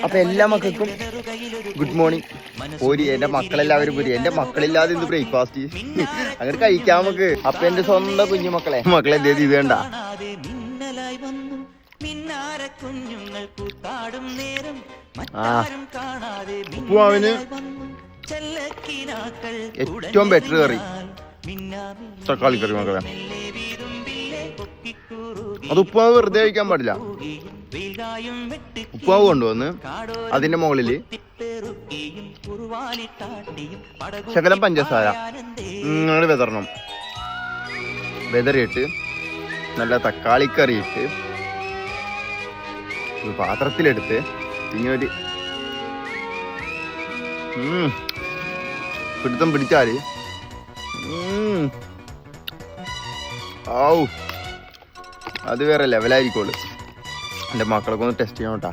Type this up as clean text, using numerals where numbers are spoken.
അപ്പൊ എല്ലാ മക്കൾക്കും ഗുഡ് മോർണിംഗ്. പോരി എന്റെ മക്കളെല്ലാവരും പോരി. എന്റെ മക്കളില്ലാതെ ഇന്ന് ബ്രേക്ക്ഫാസ്റ്റ് അങ്ങനെ കഴിക്കാം നമുക്ക്. അപ്പൊ എന്റെ സ്വന്തം കുഞ്ഞു മക്കളെ എന്തേ ഇത് വേണ്ട. ഉപ്പുമാവിന് ഏറ്റവും ബെറ്റർ കറി തക്കാളി കറി മക്കളെ. അത് ഉപ്പുമാവ് വെറുതെ കഴിക്കാൻ പാടില്ല. ഉപ്പുമാവ് കൊണ്ടുവന്ന് അതിന്റെ മുകളില് ശകലം പഞ്ചസാര ഇങ്ങനെ വിതറണം. വിതറിയിട്ട് നല്ല തക്കാളിക്കറി ഇട്ട് ഒരു പാത്രത്തിലെടുത്ത് ഇങ്ങനൊരു പിടുത്തം പിടിച്ചാല് അത് വേറെ ലെവലായിരിക്കുള്ളൂ. എൻ്റെ മക്കളൊക്കെ ഒന്ന് ടെസ്റ്റ് ചെയ്യണം കേട്ടാ.